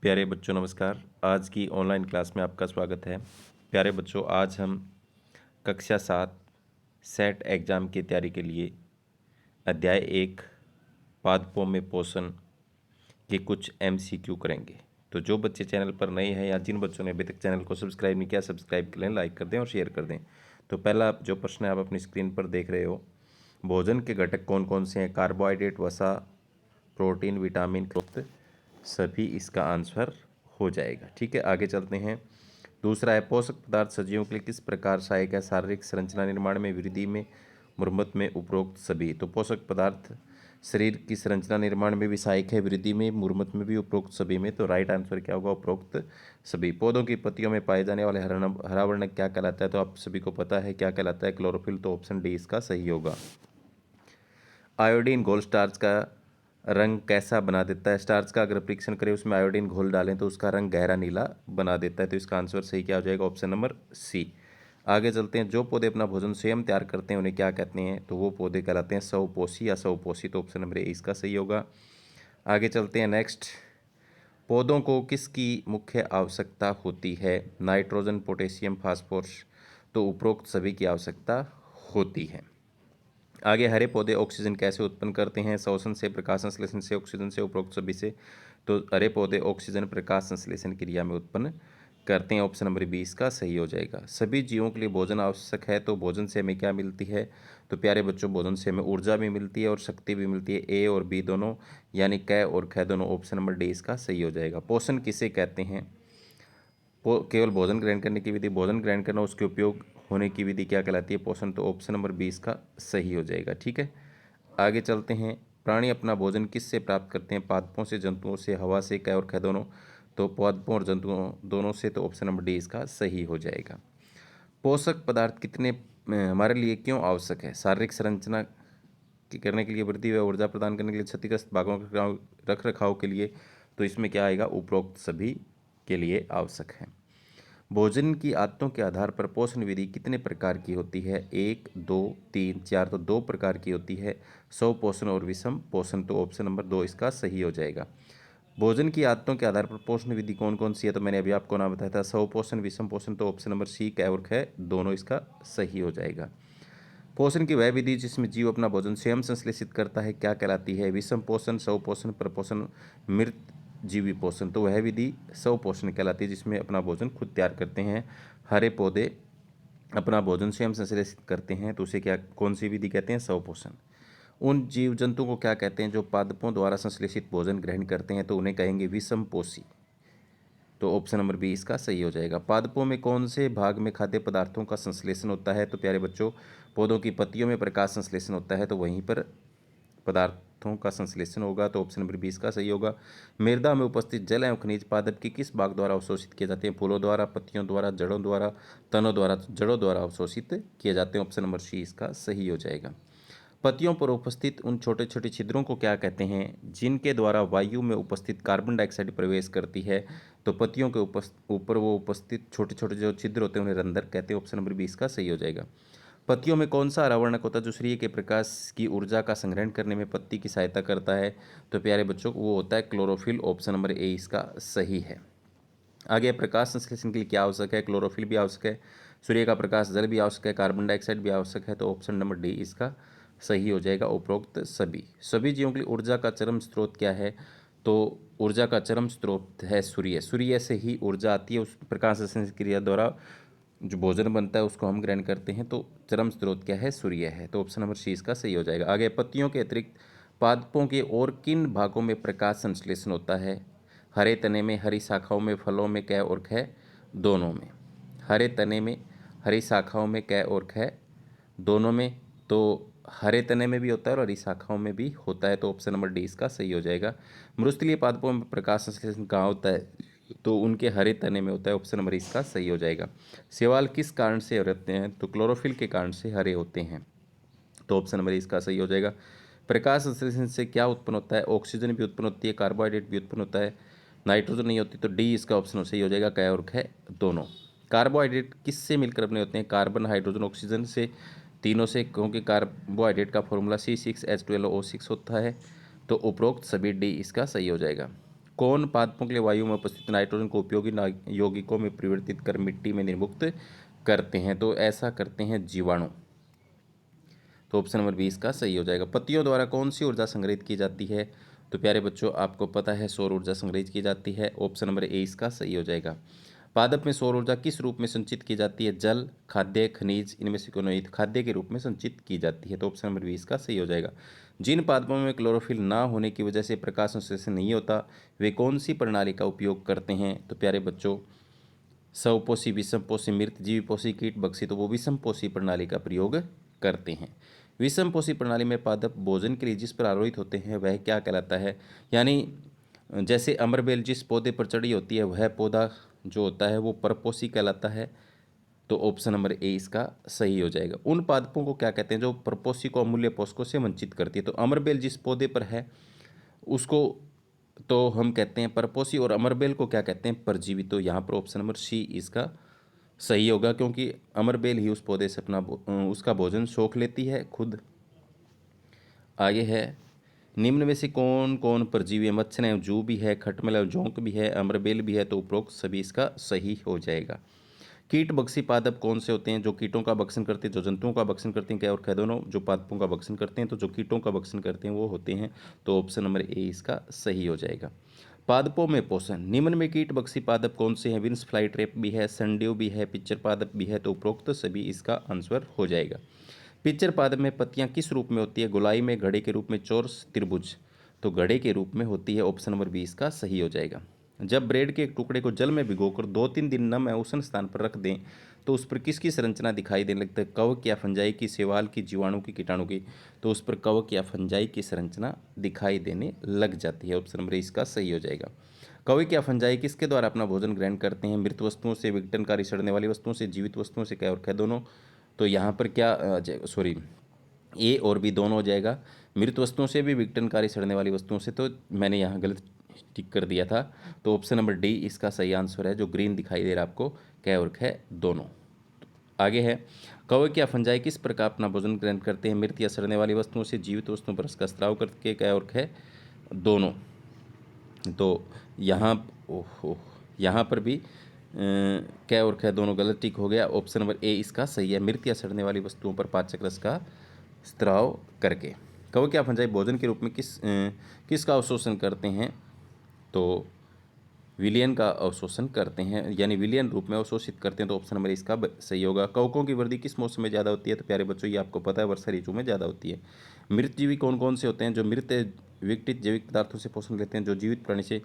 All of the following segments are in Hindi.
प्यारे बच्चों नमस्कार। आज की ऑनलाइन क्लास में आपका स्वागत है। प्यारे बच्चों, आज हम कक्षा 7 सेट एग्ज़ाम की तैयारी के लिए अध्याय 1 पादपों में पोषण के कुछ MCQ करेंगे। तो जो बच्चे चैनल पर नए हैं या जिन बच्चों ने अभी तक चैनल को सब्सक्राइब नहीं किया, सब्सक्राइब कर लें, लाइक कर दें और शेयर कर दें। तो पहला जो प्रश्न है आप अपनी स्क्रीन पर देख रहे हो, भोजन के घटक कौन कौन से हैं? कार्बोहाइड्रेट, वसा, प्रोटीन, विटामिन, सभी इसका आंसर हो जाएगा। ठीक है, आगे चलते हैं। दूसरा है पोषक पदार्थ सजीवों के लिए किस प्रकार सहायक है? शारीरिक संरचना निर्माण में, वृद्धि में, मुरम्मत में, उपरोक्त सभी। तो पोषक पदार्थ शरीर की संरचना निर्माण में भी सहायक है, वृद्धि में, मुरम्मत में भी, उपरोक्त सभी में। तो राइट आंसर क्या होगा? उपरोक्त सभी। पौधों की पत्तियों में पाए जाने वाले हरा वर्णक क्या कहलाता है? तो आप सभी को पता है क्या कहलाता है? क्लोरोफिल। तो ऑप्शन डी इसका सही होगा। आयोडीन घोल स्टार्च का रंग कैसा बना देता है? स्टार्च का अगर परीक्षण करें, उसमें आयोडीन घोल डालें तो उसका रंग गहरा नीला बना देता है। तो इसका आंसर सही क्या हो जाएगा? Option number C. आगे चलते हैं। जो पौधे अपना भोजन स्वयं तैयार करते हैं उन्हें क्या कहते हैं? तो वो पौधे कहलाते हैं स्वपोषी या स्वपोषी। तो ऑप्शन नंबर ए इसका सही होगा। आगे चलते हैं नेक्स्ट। पौधों को किसकी मुख्य आवश्यकता होती है? Nitrogen, potassium, phosphorus. तो उपरोक्त सभी की आवश्यकता होती है। आगे, हरे पौधे ऑक्सीजन कैसे उत्पन्न करते हैं? श्वसन से, प्रकाश संश्लेषण से, ऑक्सीजन से, उपरोक्त सभी से। तो हरे पौधे ऑक्सीजन प्रकाश संश्लेषण क्रिया में उत्पन्न करते हैं। ऑप्शन नंबर 20 का सही हो जाएगा। सभी जीवों के लिए भोजन आवश्यक है, तो भोजन से हमें क्या मिलती है? तो प्यारे बच्चों, भोजन से हमें ऊर्जा भी मिलती है और शक्ति भी मिलती है। ए और बी दोनों, यानी क और ख दोनों। ऑप्शन नंबर डी इसका सही हो जाएगा। पोषण किसे कहते हैं? केवल भोजन ग्रहण करने की विधि, भोजन ग्रहण करना, उसके उपयोग होने की विधि क्या कहलाती है? पोषण। तो ऑप्शन नंबर 20 का सही हो जाएगा। ठीक है, आगे चलते हैं। प्राणी अपना भोजन किससे प्राप्त करते हैं? पादपों से, जंतुओं से, हवा से, क और ख दोनों। तो पादपों और जंतुओं दोनों से। तो ऑप्शन नंबर डी इसका सही हो जाएगा। पोषक पदार्थ कितने हमारे लिए क्यों आवश्यक है? शारीरिक संरचना करने के लिए, वृद्धि व ऊर्जा प्रदान करने के लिए, क्षतिग्रस्त भागों के रख रखाव के लिए। तो इसमें क्या आएगा? उपरोक्त सभी के लिए आवश्यक है। भोजन की आदतों के आधार पर पोषण विधि कितने प्रकार की होती है? 1, 2, 3, 4। तो 2 प्रकार की होती है, स्व पोषण और विषम पोषण। तो ऑप्शन नंबर 2 इसका सही हो जाएगा। भोजन की आदतों के आधार पर पोषण विधि कौन कौन सी है? तो मैंने अभी आपको नाम बताया था, स्व पोषण, विषम पोषण। तो ऑप्शन नंबर सी, क और ख दोनों इसका सही हो जाएगा। पोषण की वह विधि जिसमें जीव अपना भोजन स्वयं संश्लेषित करता है क्या कहलाती है? विषम पोषण, स्व पोषण, प्रपोषण, मृत जीवी पोषण। तो वह विधि स्व पोषण कहलाती है, जिसमें अपना भोजन खुद तैयार करते हैं। हरे पौधे अपना भोजन स्वयं संश्लेषित करते हैं, तो उसे क्या, कौन सी विधि कहते हैं? स्व पोषण। उन जीव जंतु को क्या कहते हैं जो पादपों द्वारा संश्लेषित भोजन ग्रहण करते हैं? तो उन्हें कहेंगे विषम पोषी। तो ऑप्शन नंबर बी इसका सही हो जाएगा। पादपों में कौन से भाग में खाद्य पदार्थों का संश्लेषण होता है? तो प्यारे बच्चों, पौधों की पत्तियों में प्रकाश संश्लेषण होता है, तो वहीं पर पदार्थों का संश्लेषण होगा। तो ऑप्शन नंबर 20 का सही होगा। मृदा में उपस्थित जल एवं खनिज पादप के किस भाग द्वारा अवशोषित किए जाते हैं? फूलों द्वारा, पत्तियों द्वारा, जड़ों द्वारा, तनों द्वारा। जड़ों द्वारा अवशोषित किए जाते हैं। ऑप्शन नंबर सी इसका सही हो जाएगा। पत्तियों पर उपस्थित उन छोटे छोटे छिद्रों को क्या कहते हैं जिनके द्वारा वायु में उपस्थित कार्बन डाइऑक्साइड प्रवेश करती है? तो पत्तियों के ऊपर वो उपस्थित छोटे छोटे जो छिद्र होते हैं उन्हें रंध्र कहते हैं। ऑप्शन नंबर 20 का सही हो जाएगा। पत्तियों में कौन सा हरावर्णक होता है जो सूर्य के प्रकाश की ऊर्जा का संग्रहण करने में पत्ती की सहायता करता है? तो प्यारे बच्चों, वो होता है क्लोरोफिल। ऑप्शन नंबर ए इसका सही है। आगे, प्रकाश संश्लेषण के लिए क्या आवश्यक है? क्लोरोफिल भी आवश्यक है, सूर्य का प्रकाश, जल भी आवश्यक है, कार्बन डाइऑक्साइड भी आवश्यक है। तो ऑप्शन नंबर डी इसका सही हो जाएगा। उपरोक्त सभी। सभी जीवों के लिए ऊर्जा का चरम स्रोत क्या है? तो ऊर्जा का चरम स्रोत है सूर्य। सूर्य से ही ऊर्जा आती है, उस प्रकाश संश्लेषण क्रिया द्वारा जो भोजन बनता है उसको हम ग्रहण करते हैं। तो चरम स्रोत क्या है? सूर्य है। तो ऑप्शन नंबर सी इसका सही हो जाएगा। आगे, पत्तियों के अतिरिक्त पादपों के और किन भागों में प्रकाश संश्लेषण होता है? हरे तने में, हरी शाखाओं में, फलों में, क और ख दोनों में। हरे तने में, हरी शाखाओं में, क और ख दोनों में। तो हरे तने में भी होता है और हरी शाखाओं में भी होता है। तो ऑप्शन नंबर डी इसका सही हो जाएगा। मृस्थलीय पादपों में प्रकाश संश्लेषण कहाँ होता है? तो उनके हरे तने में होता है। ऑप्शन नंबर इसका सही हो जाएगा। शैवाल किस कारण से रहते हैं? तो क्लोरोफिल के कारण से हरे होते हैं। तो ऑप्शन नंबर इसका सही हो जाएगा। प्रकाश संश्लेषण से क्या उत्पन्न होता है? ऑक्सीजन भी उत्पन्न होती है, कार्बोहाइड्रेट भी उत्पन्न होता है, नाइट्रोजन नहीं होती। तो डी इसका ऑप्शन सही हो जाएगा, क और ख दोनों। कार्बोहाइड्रेट किससे मिलकर बने होते हैं? कार्बन, हाइड्रोजन, ऑक्सीजन से, तीनों से, क्योंकि कार्बोहाइड्रेट का फॉर्मूला C6H12O6 होता है। तो उपरोक्त सभी डी इसका सही हो जाएगा। कौन पादपों के लिए वायु में उपस्थित नाइट्रोजन को उपयोगी यौगिकों में परिवर्तित कर मिट्टी में निर्मुक्त करते हैं? तो ऐसा करते हैं जीवाणु। तो ऑप्शन नंबर 20 का सही हो जाएगा। पत्तियों द्वारा कौन सी ऊर्जा संग्रहित की जाती है? तो प्यारे बच्चों, आपको पता है सौर ऊर्जा संग्रहित की जाती है। ऑप्शन नंबर ए इसका सही हो जाएगा। पादप में सौर ऊर्जा किस रूप में संचित की जाती है? जल, खाद्य, खनिज, इनमें से कोई नहीं? खाद्य के रूप में संचित की जाती है। तो ऑप्शन नंबर 20 का सही हो जाएगा। जिन पादपों में क्लोरोफिल ना होने की वजह से प्रकाश संश्लेषण नहीं होता, वे कौन सी प्रणाली का उपयोग करते हैं? तो प्यारे बच्चों, स्वपोषी, विषमपोषी, मृत जीवीपोषी, कीटभक्षी, तो वो विषमपोषी प्रणाली का प्रयोग करते हैं। विषमपोषी प्रणाली में पादप भोजन के लिए जिस पर आरोहित होते हैं वह क्या कहलाता है? यानी जैसे अमरबेल जिस पौधे पर चढ़ी होती है वह पौधा जो होता है वो परपोषी कहलाता है। तो ऑप्शन नंबर ए इसका सही हो जाएगा। उन पादपों को क्या कहते हैं जो परपोषी को अमूल्य पोषकों से वंचित करती है? तो अमरबेल जिस पौधे पर है उसको तो हम कहते हैं परपोषी, और अमरबेल को क्या कहते हैं? परजीवी। तो यहाँ पर ऑप्शन नंबर सी इसका सही होगा, क्योंकि अमरबेल ही उस पौधे से अपना उसका भोजन सोख लेती है खुद। आगे है, निम्न में से कौन कौन परजीवी है? मच्छर है, जू भी है, खटमल है, जोंक भी है, अमरबेल भी है। तो उपरोक्त सभी इसका सही हो जाएगा। कीट बक्सी पादप कौन से होते हैं? जो कीटों का भक्षण करते हैं, जो जंतुओं का भक्षण करते हैं। क्या और कह दोनों? जो पादपों का भक्षण करते हैं। तो जो कीटों का भक्षण करते हैं वो होते हैं। तो ऑप्शन नंबर ए इसका सही हो जाएगा। पादपों में पोषण, निम्न में कीट बक्सी पादप कौन से हैं? विंस फ्लाई ट्रैप भी है, सनड्यू भी है, पिक्चर पादप भी है। तो उपरोक्त सभी इसका आंसर हो जाएगा। पिक्चर पादप में पत्तियां किस रूप में होती है? गोलाई में, घड़े के रूप में, चौरस, त्रिभुज। तो घड़े के रूप में होती है। ऑप्शन नंबर 20 का सही हो जाएगा। जब ब्रेड के एक टुकड़े को जल में भिगोकर 2-3 दिन नम या उष्ण स्थान पर रख दें तो उस पर किसकी संरचना दिखाई देने लगती है? कवक या फंजाई की, शैवाल की, जीवाणु की, कीटाणु की। तो उस पर कवक या फंजाई की संरचना दिखाई देने लग जाती है। ऑप्शन नंबर इसका सही हो जाएगा। कवक या फंजाई किसके द्वारा अपना भोजन ग्रहण करते हैं? मृत वस्तुओं से, विघटनकारी सड़ने वाली वस्तुओं से, जीवित वस्तुओं से। क्या और क्या दोनों? तो यहाँ पर क्या सॉरी, ए और बी दोनों हो जाएगा। मृत वस्तुओं से भी, विघटनकारी सड़ने वाली वस्तुओं से। तो मैंने यहाँ गलत टिक कर दिया था। तो ऑप्शन नंबर डी इसका सही आंसर है, जो ग्रीन दिखाई दे रहा है आपको। क्या और है दोनों। आगे है, कवक या फंजाई किस प्रकार अपना भोजन ग्रहण करते हैं? मृत या सड़ने वाली वस्तुओं से, जीवित वस्तुओं पर उसका स्त्राव करके। क्या और है दोनों। तो यहाँ ओहो, यहाँ पर भी क्या और है दोनों गलत टिक हो गया। ऑप्शन नंबर ए इसका सही है, मृत या सड़ने वाली वस्तुओं पर पाचक रस का स्त्राव करके। कवक या फंजाई भोजन के रूप में किसका अवशोषण करते हैं? तो विलियन का अवशोषण करते हैं, यानी विलियन रूप में अवशोषित करते हैं। तो ऑप्शन नंबर इसका सही होगा। कवकों की वृद्धि किस मौसम में ज़्यादा होती है? तो प्यारे बच्चों, ये आपको पता है वर्षा ऋतु में ज़्यादा होती है। मृत जीवी कौन कौन से होते हैं? जो मृत विघटित जैविक पदार्थों से पोषण लेते हैं, जो जीवित प्राणी से।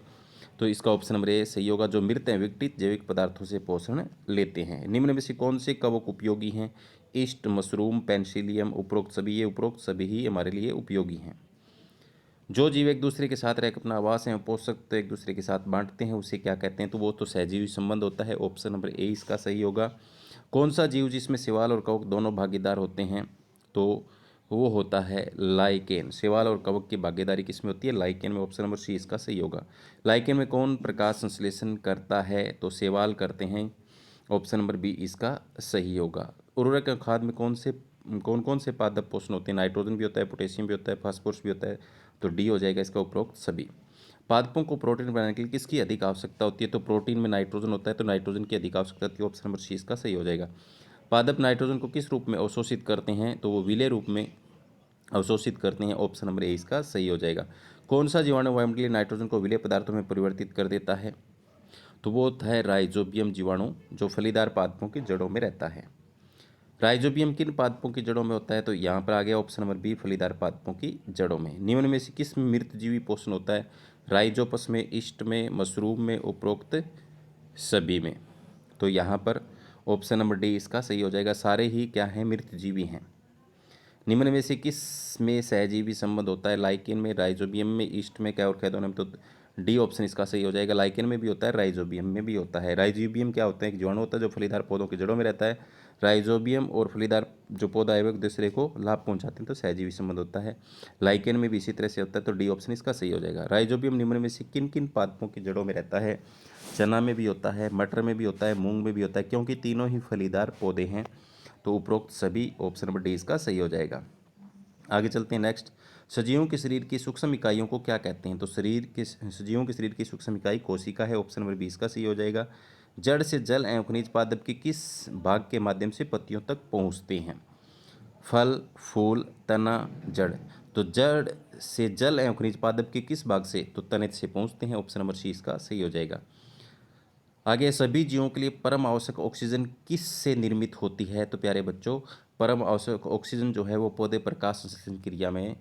तो इसका ऑप्शन नंबर ए सही होगा, जो मृत हैं विघटित जैविक पदार्थों से पोषण लेते हैं। निम्न में से कौन से कवक उपयोगी हैं? East, mushroom, penicillium. उपरोक्त सभी, ये उपरोक्त सभी ही हमारे लिए उपयोगी हैं। जो जीव एक दूसरे के साथ रहकर अपना आवास एवं पोषक तो एक दूसरे के साथ बांटते हैं उसे क्या कहते हैं? तो वो तो सहजीवी संबंध होता है। ऑप्शन नंबर ए इसका सही होगा। कौन सा जीव जिसमें शैवाल और कवक दोनों भागीदार होते हैं? तो वो होता है लाइकेन। शैवाल और कवक की भागीदारी किसमें होती है? लाइकेन में। ऑप्शन नंबर सी इसका सही होगा। लाइकेन में कौन प्रकाश संश्लेषण करता है? तो शैवाल करते हैं। ऑप्शन नंबर बी इसका सही होगा। उर्वरक और खाद में कौन कौन से पादप पोषण होते हैं? नाइट्रोजन भी होता है, पोटेशियम भी होता है, फास्फोरस भी होता है। तो डी हो जाएगा इसका उपरोक्त सभी। पादपों को प्रोटीन बनाने के लिए किसकी अधिक आवश्यकता होती है? तो प्रोटीन में नाइट्रोजन होता है, तो नाइट्रोजन की अधिक आवश्यकता होती है। ऑप्शन नंबर सी इसका सही हो जाएगा। पादप नाइट्रोजन को किस रूप में अवशोषित करते हैं? तो वो विलेय रूप में अवशोषित करते हैं। ऑप्शन नंबर ए इसका सही हो जाएगा। कौन सा जीवाणु वायुमंडलीय नाइट्रोजन को विलेय पदार्थों में परिवर्तित कर देता है? तो वो होता है राइजोबियम जीवाणु, जो फलीदार पादपों की जड़ों में रहता है। राइजोबियम किन पादपों की जड़ों में होता है? तो यहाँ पर आ गया ऑप्शन नंबर बी, फलीदार पादपों की जड़ों में। निम्न में से किस मृत जीवी पोषण होता है? राइजोपस में, ईस्ट में, मशरूम में, उपरोक्त सभी में। तो यहाँ पर ऑप्शन नंबर डी इसका सही हो जाएगा। सारे ही क्या हैं? मृत जीवी हैं। निम्न में से किस में सहजीवी संबंध होता है? लाइकेन में, राइजोबियम में, ईस्ट में। क्या और क्या दोनों में? तो डी ऑप्शन इसका सही हो जाएगा। लाइकेन में भी होता है, राइजोबियम में भी होता है। राइजोबियम क्या होता है? एक जीवाणु होता है जो फलीदार पौधों की जड़ों में रहता है। राइजोबियम और फलीदार जो पौधा है वो एक दूसरे को लाभ पहुंचाते हैं, तो सहजीवी संबंध होता है। लाइकेन में भी इसी तरह से होता है, तो डी ऑप्शन इसका सही हो जाएगा। राइजोबियम निम्न में से किन किन पादपों की जड़ों में रहता है? चना में भी होता है, मटर में भी होता है, मूंग में भी होता है, क्योंकि तीनों ही फलीदार पौधे हैं। तो उपरोक्त सभी, ऑप्शन नंबर डी इसका सही हो जाएगा। आगे चलते हैं नेक्स्ट। सजीवों के शरीर की सूक्ष्म इकाइयों को क्या कहते हैं? तो सजीवों के शरीर की सूक्ष्म इकाई कोशिका है, ऑप्शन नंबर 20 का सही हो जाएगा। जड़ से जल एवं खनिज पादप के किस भाग के माध्यम से पत्तियों तक पहुंचते हैं? फल, फूल, तना, जड़। तो जड़ से जल एवं खनिज पादप के किस भाग से? तो तने से पहुंचते हैं, ऑप्शन नंबर सी इसका सही हो जाएगा। आगे, सभी जीवों के लिए परम आवश्यक ऑक्सीजन किस से निर्मित होती है? तो प्यारे बच्चों, परम आवश्यक ऑक्सीजन जो है वो पौधे प्रकाश संश्लेषण क्रिया में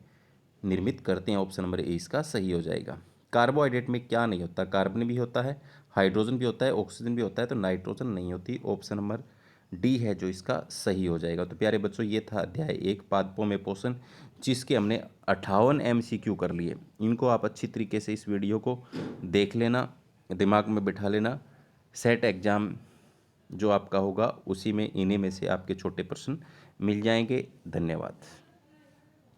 निर्मित करते हैं, ऑप्शन नंबर ए इसका सही हो जाएगा। कार्बोहाइड्रेट में क्या नहीं होता? कार्बन भी होता है, हाइड्रोजन भी होता है, ऑक्सीजन भी होता है, तो नाइट्रोजन नहीं होती, ऑप्शन नंबर डी है जो इसका सही हो जाएगा। तो प्यारे बच्चों, ये था अध्याय 1 पादपों में पोषण, जिसके हमने 58 MCQ कर लिए। इनको आप अच्छी तरीके से इस वीडियो को देख लेना, दिमाग में बिठा लेना। सेट एग्ज़ाम जो आपका होगा उसी में इन्हीं में से आपके छोटे प्रश्न मिल जाएंगे। धन्यवाद।